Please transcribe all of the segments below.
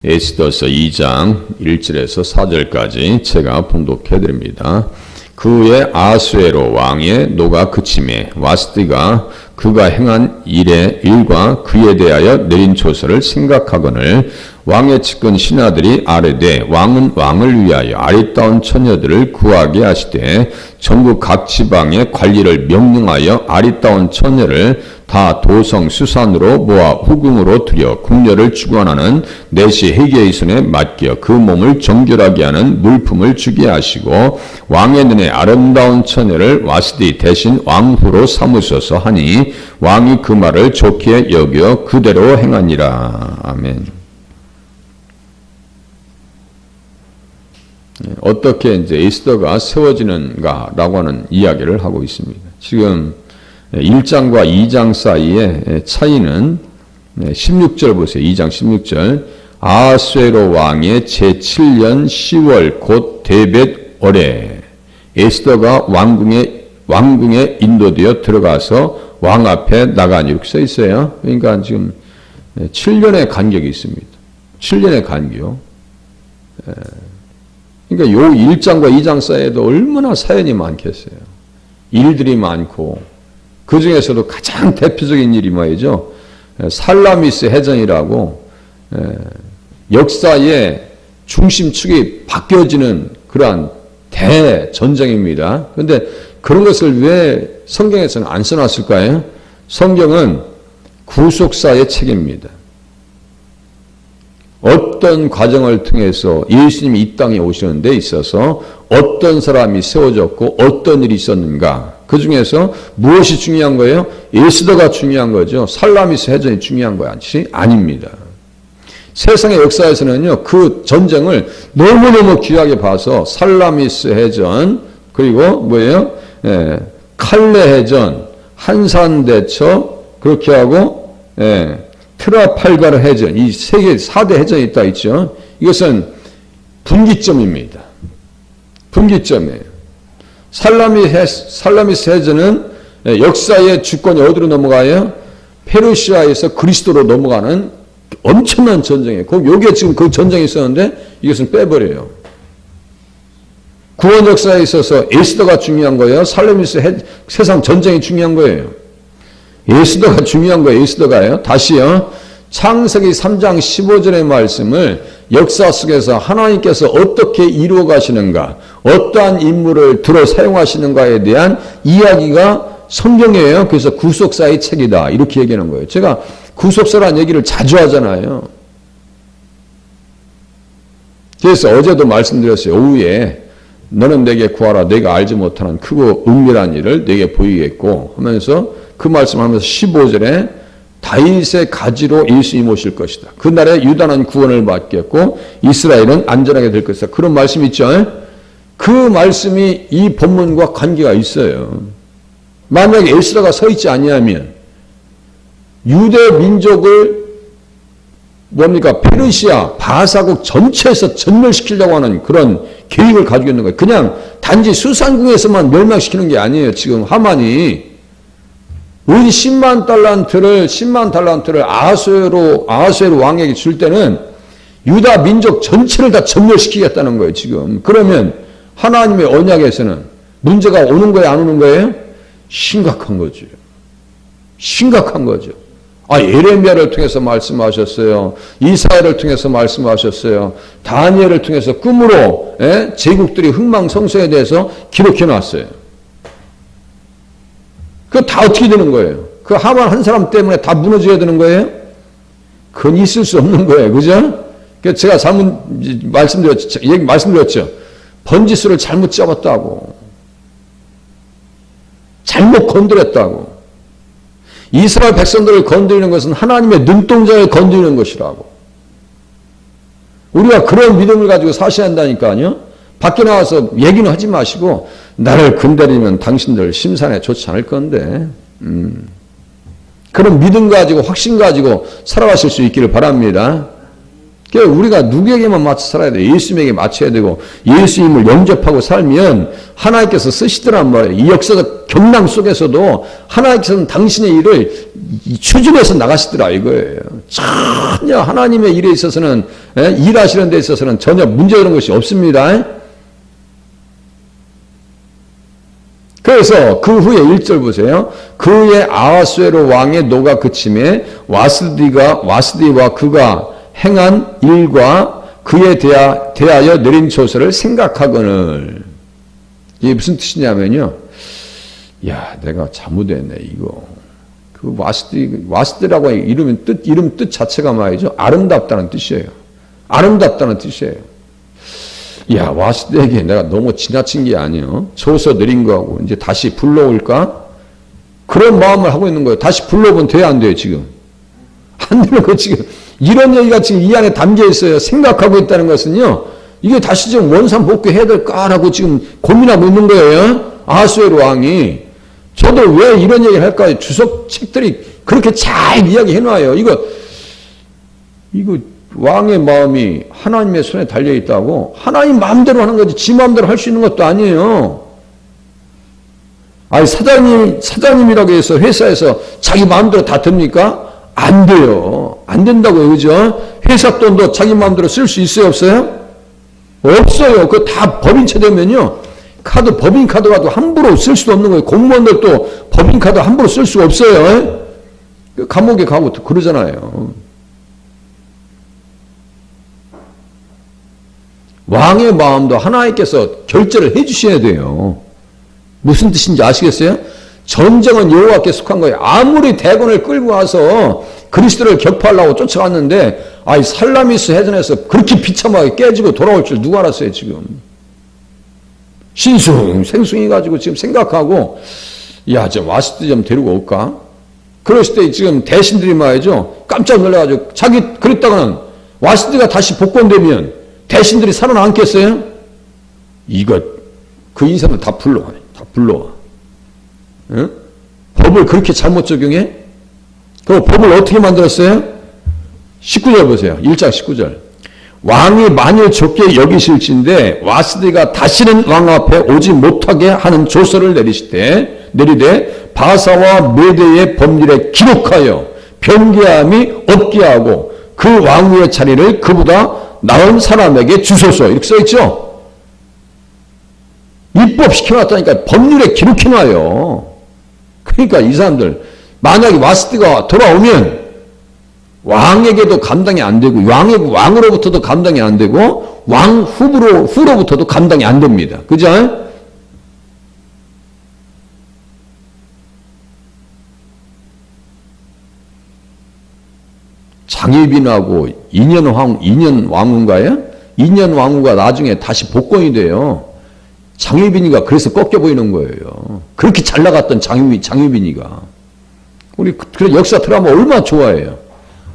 에스더서 2장 1절에서 4절까지 제가 봉독해 드립니다. 그의 아수에로 왕의 노가 그침에 와스디가 그가 행한 일과 그에 대하여 내린 조서를 생각하거늘 왕의 측근 신하들이 아뢰되 왕은 왕을 위하여 아리따운 처녀들을 구하게 하시되 전국 각 지방의 관리를 명령하여 아리따운 처녀를 다 도성 수산으로 모아 후궁으로 들여 궁녀를 주관하는 내시 헤게의 손에 맡겨 그 몸을 정결하게 하는 물품을 주게 하시고 왕의 눈에 아름다운 처녀를 와스디 대신 왕후로 삼으소서 하니 왕이 그 말을 좋게 여겨 그대로 행하니라. 아멘. 어떻게 이제 에스더가 세워지는가라고 하는 이야기를 하고 있습니다. 지금 1장과 2장 사이의 차이는 16절 보세요. 2장 16절 아수에로 왕의 제7년 10월 곧 데벳 월에 에스더가 왕궁에 인도되어 들어가서 왕 앞에 나가니 이렇게 써 있어요. 그러니까 지금 7년의 간격이 있습니다. 7년의 간격. 그러니까 요 1장과 2장 사이에도 얼마나 사연이 많겠어요. 일들이 많고 그 중에서도 가장 대표적인 일이 뭐죠? 살라미스 해전이라고 역사의 중심축이 바뀌어지는 그러한 대전쟁입니다. 그런데 그런 것을 왜 성경에서는 안 써놨을까요? 성경은 구속사의 책입니다. 어떤 과정을 통해서 예수님이 이 땅에 오시는 데 있어서 어떤 사람이 세워졌고 어떤 일이 있었는가, 그 중에서 무엇이 중요한 거예요? 에스더가 중요한 거죠. 살라미스 해전이 중요한 것이 아닙니다. 세상의 역사에서는요, 그 전쟁을 너무너무 귀하게 봐서 살라미스 해전, 그리고 뭐예요? 칼레 해전, 한산대처, 그렇게 하고 트라팔가르 해전, 이 세계 4대 해전이 있다 있죠. 이것은 분기점입니다. 분기점이에요. 살라미스 해전은 역사의 주권이 어디로 넘어가요? 페르시아에서 그리스도로 넘어가는 엄청난 전쟁이에요. 요게 지금 그 전쟁이 있었는데 이것은 빼버려요. 구원 역사에 있어서 에스더가 중요한 거예요? 살라미스 세상 전쟁이 중요한 거예요? 에스더가 중요한 거예요. 에스더가요. 다시요. 창세기 3장 15절의 말씀을 역사 속에서 하나님께서 어떻게 이루어 가시는가, 어떠한 인물을 들어 사용하시는가에 대한 이야기가 성경이에요. 그래서 구속사의 책이다. 이렇게 얘기하는 거예요. 제가 구속사라는 얘기를 자주 하잖아요. 그래서 어제도 말씀드렸어요. 오후에 너는 내게 구하라. 내가 알지 못하는 크고 은밀한 일을 내게 보이겠고 하면서 그 말씀하면서 15절에 다윗의 가지로 예수님 오실 것이다. 그날에 유다는 구원을 받겠고 이스라엘은 안전하게 될 것이다. 그런 말씀이 있죠. 그 말씀이 이 본문과 관계가 있어요. 만약에 에스더가 서 있지 아니하면 유대 민족을 뭡니까? 페르시아, 바사국 전체에서 전멸시키려고 하는 그런 계획을 가지고 있는 거예요. 그냥 단지 수산궁에서만 멸망시키는 게 아니에요. 지금 하만이 우리 10만 달란트를 아하수에로 왕에게 줄 때는 유다 민족 전체를 다 전멸시키겠다는 거예요, 지금. 그러면 하나님의 언약에서는 문제가 오는 거예요, 안 오는 거예요? 심각한 거죠. 심각한 거죠. 예레미야를 통해서 말씀하셨어요. 이사야를 통해서 말씀하셨어요. 다니엘을 통해서 꿈으로 제국들이 흥망성쇠에 대해서 기록해 놨어요. 그거 다 어떻게 되는 거예요? 그 하만 한 사람 때문에 다 무너져야 되는 거예요? 그건 있을 수 없는 거예요. 그죠? 제가 말씀드렸죠. 번지수를 잘못 잡았다고. 잘못 건드렸다고. 이스라엘 백성들을 건드리는 것은 하나님의 눈동자를 건드리는 것이라고. 우리가 그런 믿음을 가지고 사셔야 한다니까요. 밖에 나와서 얘기는 하지 마시고 나를 건드리면 당신들 심산에 좋지 않을 건데 그런 믿음 가지고 확신 가지고 살아가실 수 있기를 바랍니다. 그러니까 우리가 누구에게만 맞춰 살아야 돼요. 예수님에게 맞춰야 되고 예수님을 영접하고 살면 하나님께서 쓰시더란 말이에요. 이 역사적 경랑 속에서도 하나님께서는 당신의 일을 추진해서 나가시더라 이거예요. 전혀 하나님의 일에 있어서는, 일하시는 데 있어서는 전혀 문제되는 것이 없습니다. 그래서 그 후에 1절 보세요. 그의 아하수에로 왕의 노가 그침에 와스디와 그가 행한 일과 그에 대하여 내린 조서를 생각하거늘. 이게 무슨 뜻이냐면요. 야, 내가 잘못했네, 이거. 그 와스디라고 이름 뜻 자체가 말이죠. 아름답다는 뜻이에요. 아름답다는 뜻이에요. 야, 와스디에게 내가 너무 지나친 게 아니에요. 조서 내린 거하고 이제 다시 불러올까? 그런 마음을 하고 있는 거예요. 다시 불러보면 돼야 안 돼요, 지금? 안 되는 거 지금. 이런 얘기가 지금 이 안에 담겨 있어요. 생각하고 있다는 것은요. 이게 다시 좀 원산복귀해야 될까라고 지금 고민하고 있는 거예요. 아하수에로 왕이. 저도 왜 이런 얘기를 할까요? 주석 책들이 그렇게 잘 이야기해놔요. 이거 왕의 마음이 하나님의 손에 달려있다고 하나님 마음대로 하는 거지 지 마음대로 할 수 있는 것도 아니에요. 아니 사장님이라고 해서 회사에서 자기 마음대로 다 됩니까? 안 돼요. 안 된다고요. 그죠? 회사 돈도 자기 마음대로 쓸 수 있어요? 없어요? 없어요. 그거 다 법인체 되면요. 법인카드가도 함부로 쓸 수도 없는 거예요. 공무원들도 법인카드 함부로 쓸 수가 없어요. 감옥에 가고 그러잖아요. 왕의 마음도 하나님께서 결제를 해주셔야 돼요. 무슨 뜻인지 아시겠어요? 전쟁은 여호와께 속한 거예요. 아무리 대군을 끌고 와서 그리스도를 격파하려고 쫓아갔는데 살라미스 해전에서 그렇게 비참하게 깨지고 돌아올 줄 누가 알았어요 지금. 생숭해가지고 지금 생각하고 저 와스디 좀 데리고 올까? 그랬을 때 지금 대신들이 말이죠. 깜짝 놀라가지고 그랬다가는 와스디가 다시 복권되면 대신들이 살아남겠어요? 그 인사들 다 불러와. 응? 법을 그렇게 잘못 적용해? 그 법을 어떻게 만들었어요? 19절 보세요. 1장 19절. 왕이 만일 좋게 여기실진데 와스디가 다시는 왕 앞에 오지 못하게 하는 조서를 내리되 바사와 메대의 법률에 기록하여 변개함이 없게 하고 그 왕위의 자리를 그보다 나은 사람에게 주소서. 이렇게 써있죠? 입법 시켜놨다니까 법률에 기록해놔요. 그러니까 이 사람들 만약에 와스디가 돌아오면 왕에게도 감당이 안 되고 왕으로부터도 감당이 안 되고 왕 후로부터도 감당이 안 됩니다. 그죠? 장희빈하고 2년 왕후인가요? 2년 왕후가 나중에 다시 복권이 돼요. 장희빈이가 그래서 꺾여 보이는 거예요. 그렇게 잘 나갔던 장희빈이가. 우리 그 역사 드라마 얼마나 좋아해요.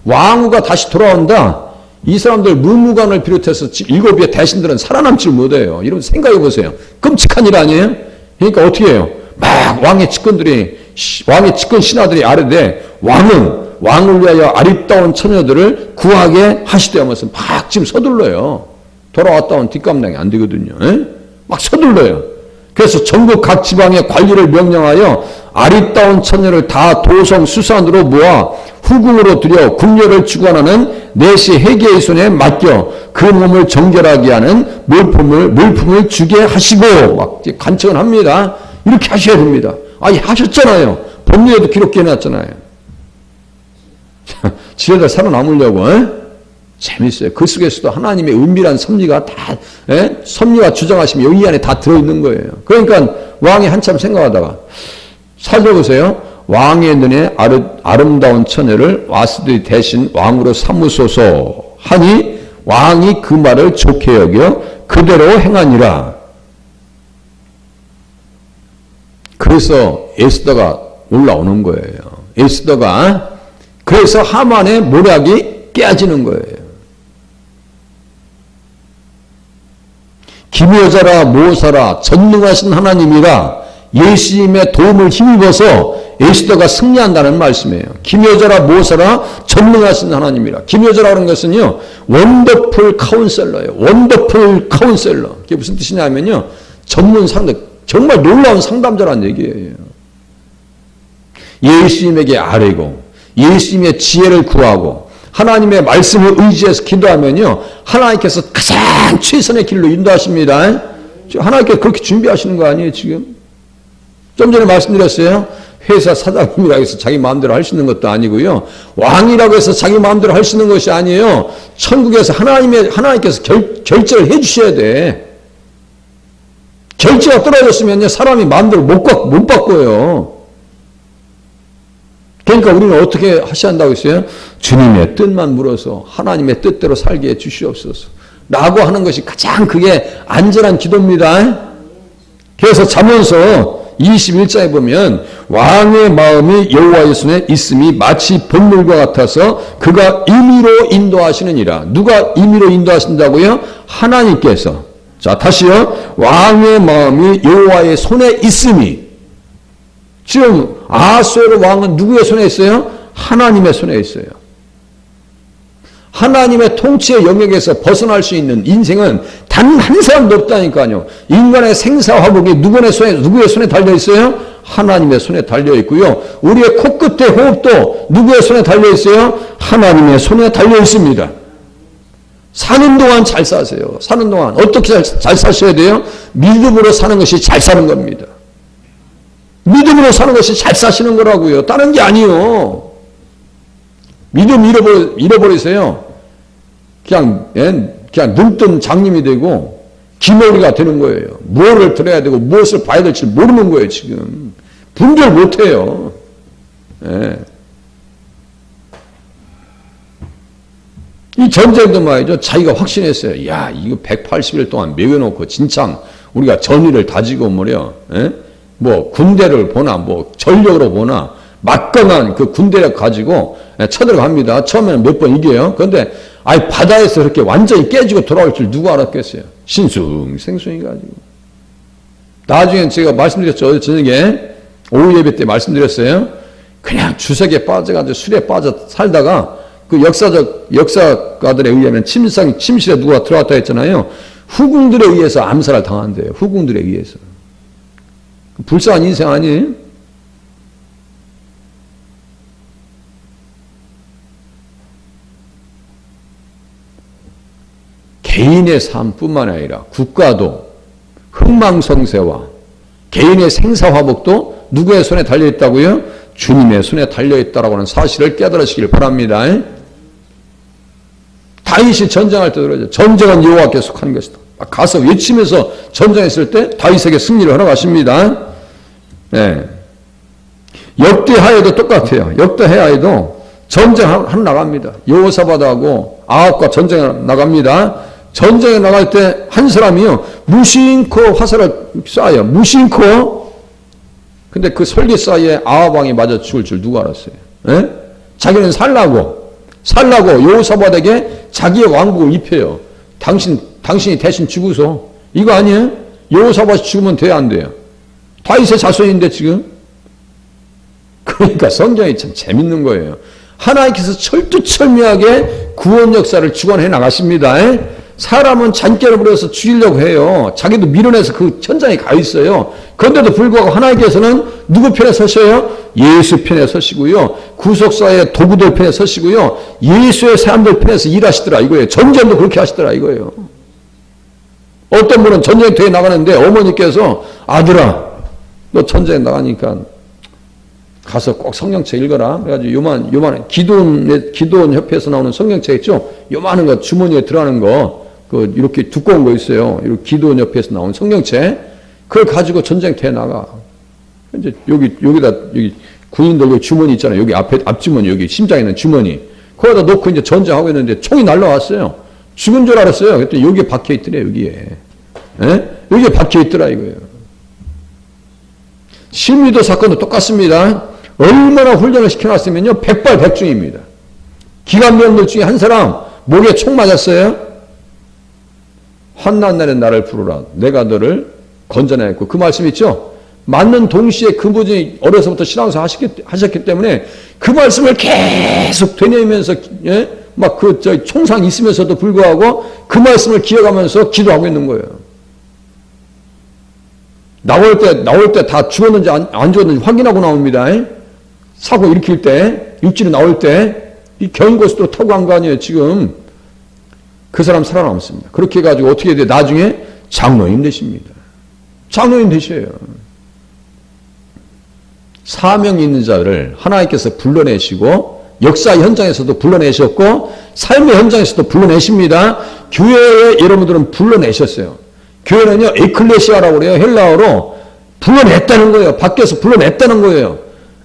왕후가 다시 돌아온다. 이 사람들 문무관을 비롯해서 7의 대신들은 살아남질 못해요. 이러면 생각해 보세요. 끔찍한 일 아니에요? 그러니까 어떻게 해요? 막 왕의 측근 신하들이 아뢰되 왕을 위하여 아리따운 처녀들을 구하게 하시되 하면서 막 지금 서둘러요. 돌아왔다 온 뒷감당이 안 되거든요. 막 서둘러요. 그래서 전국 각 지방의 관리를 명령하여 아리따운 처녀를 다 도성 수산으로 모아 후궁으로 들여 궁녀를 주관하는 내시 해계의 손에 맡겨 그 몸을 정결하게 하는 물품을 주게 하시고 막 간청을 합니다. 이렇게 하셔야 됩니다. 하셨잖아요. 법률에도 기록해 놨잖아요. 지혜들 살아남으려고. 재밌어요. 그 속에서도 하나님의 은밀한 섭리가 다 섭리와 주장하심이 여기 안에 다 들어있는 거예요. 그러니까 왕이 한참 생각하다가 살펴보세요. 왕의 눈에 아름다운 처녀를 와스디 대신 왕으로 삼으소서 하니 왕이 그 말을 좋게 여겨 그대로 행하니라. 그래서 에스더가 올라오는 거예요. 에스더가 그래서 하만의 모략이 깨지는 거예요. 기묘자라 모사라 전능하신 하나님이라 예수님의 도움을 힘입어서 에스더가 승리한다는 말씀이에요. 기묘자라 모사라 전능하신 하나님이라. 기묘자라는 것은요. 원더풀 카운셀러예요. 원더풀 카운셀러. 그게 무슨 뜻이냐면요. 전문 상담, 정말 놀라운 상담자라는 얘기예요. 예수님에게 아뢰고 예수님의 지혜를 구하고 하나님의 말씀을 의지해서 기도하면요, 하나님께서 가장 최선의 길로 인도하십니다. 하나님께서 그렇게 준비하시는 거 아니에요, 지금? 좀 전에 말씀드렸어요. 회사 사장님이라고 해서 자기 마음대로 할 수 있는 것도 아니고요. 왕이라고 해서 자기 마음대로 할 수 있는 것이 아니에요. 천국에서 하나님께서 결제를 해 주셔야 돼. 결제가 떨어졌으면요, 사람이 마음대로 못 바꿔요. 그러니까 우리는 어떻게 하셔야 한다고 했어요? 주님의 뜻만 물어서 하나님의 뜻대로 살게 해 주시옵소서. 라고 하는 것이 가장 그게 안전한 기도입니다. 그래서 잠언서 21장에 보면 왕의 마음이 여호와의 손에 있음이 마치 본물과 같아서 그가 임의로 인도하시느니라. 누가 임의로 인도하신다고요? 하나님께서. 자, 다시요. 왕의 마음이 여호와의 손에 있음이. 지금 아하수에르 왕은 누구의 손에 있어요? 하나님의 손에 있어요. 하나님의 통치의 영역에서 벗어날 수 있는 인생은 단 한 사람도 없다니까요. 인간의 생사화복이 누구의 손에 달려 있어요? 하나님의 손에 달려 있고요. 우리의 코끝의 호흡도 누구의 손에 달려 있어요? 하나님의 손에 달려 있습니다. 사는 동안 잘 사세요. 사는 동안 어떻게 잘 사셔야 돼요? 믿음으로 사는 것이 잘 사는 겁니다. 믿음으로 사는 것이 잘 사시는 거라고요. 다른 게 아니에요. 믿음 잃어버리세요. 그냥 눈뜬 장님이 되고 기머리가 되는 거예요. 무엇을 들어야 되고 무엇을 봐야 될지 모르는 거예요. 지금 분별 못해요. 예. 이 전쟁도 말이죠. 자기가 확신했어요. 야, 이거 180일 동안 매겨놓고 진짜 우리가 전의를 다지고 뭐려. 예? 뭐 군대를 보나 뭐 전력으로 보나 막강한 그 군대를 가지고 쳐들어갑니다. 처음에는 몇 번 이겨요. 그런데 아예 바다에서 그렇게 완전히 깨지고 돌아올 줄 누가 알았겠어요. 신숭생숭해가지고. 나중에 제가 말씀드렸죠. 어제 저녁에 오후 예배 때 말씀드렸어요. 그냥 주석에 빠져가지고 술에 빠져 살다가 그 역사가들에 의하면 침실에 누가 들어왔다 했잖아요. 후궁들에 의해서 암살을 당한대요. 후궁들에 의해서. 불쌍한 인생 아니에요? 개인의 삶뿐만 아니라 국가도 흥망성쇠와 개인의 생사화복도 누구의 손에 달려있다고요? 주님의 손에 달려있다라고 하는 사실을 깨달으시길 바랍니다. 다윗이 전쟁할 때 그러죠. 전쟁은 여호와께 속한 것이다. 가서 외치면서 전쟁했을 때 다윗에게 승리를 허락하십니다. 네. 역대하에도 똑같아요. 역대하에도 전쟁하러 나갑니다. 여호사밧하고 아합과 전쟁에 나갑니다. 전쟁에 나갈 때 한 사람이요, 무심코 화살을 쏴요. 무심코. 근데 그 설계 사이에 아합 왕이 맞아 죽을 줄 누가 알았어요? 에? 자기는 살라고 여호사밧에게 자기의 왕국을 입혀요. 당신이 대신 죽으소. 이거 아니에요? 여호사밧이 죽으면 돼야 안 돼요? 다윗의 자손인데 지금. 그러니까 성경이 참 재밌는 거예요. 하나님께서 철두철미하게 구원 역사를 주관해 나가십니다. 사람은 잔꾀를 부려서 죽이려고 해요. 자기도 밀어내서 그 현장에 가 있어요. 그런데도 불구하고 하나님께서는 누구 편에 서셔요? 예수 편에 서시고요. 구속사의 도구들 편에 서시고요. 예수의 사람들 편에서 일하시더라 이거예요. 전쟁도 그렇게 하시더라 이거예요. 어떤 분은 전쟁터에 나가는데 어머니께서 아들아 너 전쟁에 나가니까 가서 꼭 성경책 읽어라. 그래가지고 요만 기도원 협회에서 나오는 성경책 있죠? 요만한 거 주머니에 들어가는 거 그 이렇게 두꺼운 거 있어요. 이렇게 기도원 협회에서 나온 성경책 그걸 가지고 전쟁터에 나가. 이제 여기다 군인들 여기 주머니 있잖아요. 여기 앞주머니 여기 심장에 있는 주머니 거기다 놓고 이제 전쟁하고 있는데 총이 날라왔어요. 죽은 줄 알았어요. 그랬더니 여기에 박혀 있더래 여기에. 예? 여기에 박혀 있더라 이거예요. 신미도 사건도 똑같습니다. 얼마나 훈련을 시켜놨으면요. 백발백중입니다. 기관병들 중에 한 사람 목에 총 맞았어요. 환난 날에 나를 부르라. 내가 너를 건져내겠고. 그 말씀 있죠. 맞는 동시에 그분이 어려서부터 신앙생활 하셨기 때문에 그 말씀을 계속 되뇌면서 막 총상 있으면서도 불구하고 그 말씀을 기억하면서 기도하고 있는 거예요. 나올 때 다 죽었는지 안 죽었는지 확인하고 나옵니다. 사고 일으킬 때, 육질이 나올 때, 이 경고속도로 타고 간 거 아니에요, 지금. 그 사람 살아남습니다. 그렇게 해가지고 어떻게 돼? 나중에 장로님 되십니다. 장로님 되셔요. 사명 있는 자를 하나님께서 불러내시고 역사 현장에서도 불러내셨고 삶의 현장에서도 불러내십니다. 교회에 여러분들은 불러내셨어요. 교회는요, 에클레시아라고 그래요. 헬라어로 불러냈다는 거예요. 밖에서 불러냈다는 거예요.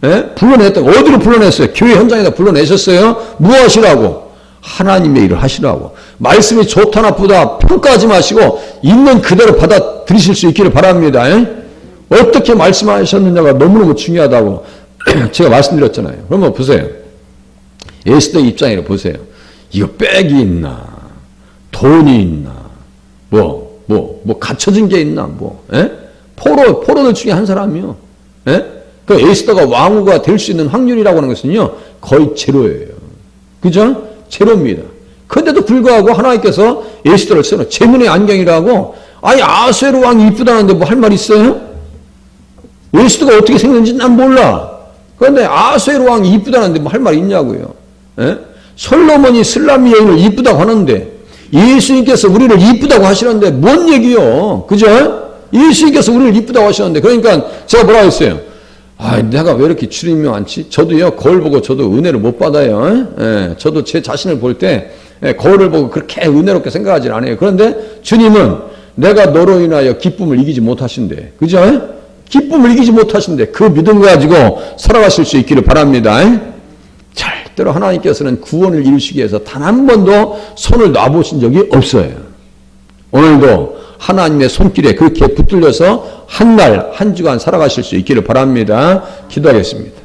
예? 불러냈다. 어디로 불러냈어요? 교회 현장에다 불러내셨어요. 무엇이라고? 하나님의 일을 하시라고. 말씀이 좋다 나쁘다 평가하지 마시고 있는 그대로 받아들이실 수 있기를 바랍니다. 어떻게 말씀하셨느냐가 너무너무 중요하다고 제가 말씀드렸잖아요. 그러면 보세요. 에스더 입장으로 보세요. 이거 백이 있나? 돈이 있나? 뭐 갖춰진 게 있나? 포로들 중에 한 사람이요. 그 에스더가 왕후가 될 수 있는 확률이라고 하는 것은요, 거의 제로예요. 그죠? 제로입니다. 그런데도 불구하고 하나님께서 에스더를 세워 재문의 안경이라고. 아니 아수에로 왕이 이쁘다는데 뭐 할 말 있어요? 에스더가 어떻게 생겼는지 난 몰라. 그런데 아수에로 왕이 이쁘다는데 뭐 할 말 있냐고요. 솔로몬이 슬라미 여인을 이쁘다고 하는데 예수님께서 우리를 이쁘다고 하시는데 뭔 얘기요? 그죠? 예수님께서 우리를 이쁘다고 하시는데, 그러니까 제가 뭐라고 했어요? 내가 왜 이렇게 주님이 많지? 저도요, 거울 보고 저도 은혜를 못 받아요. 저도 제 자신을 볼 때 거울을 보고 그렇게 은혜롭게 생각하지 않아요. 그런데 주님은 내가 너로 인하여 기쁨을 이기지 못하신대. 그죠? 기쁨을 이기지 못하신대. 그 믿음 가지고 살아가실 수 있기를 바랍니다. 절대로 하나님께서는 구원을 이루시기 위해서 단 한 번도 손을 놔보신 적이 없어요. 오늘도 하나님의 손길에 그렇게 붙들려서 한 날, 한 주간 살아가실 수 있기를 바랍니다. 기도하겠습니다.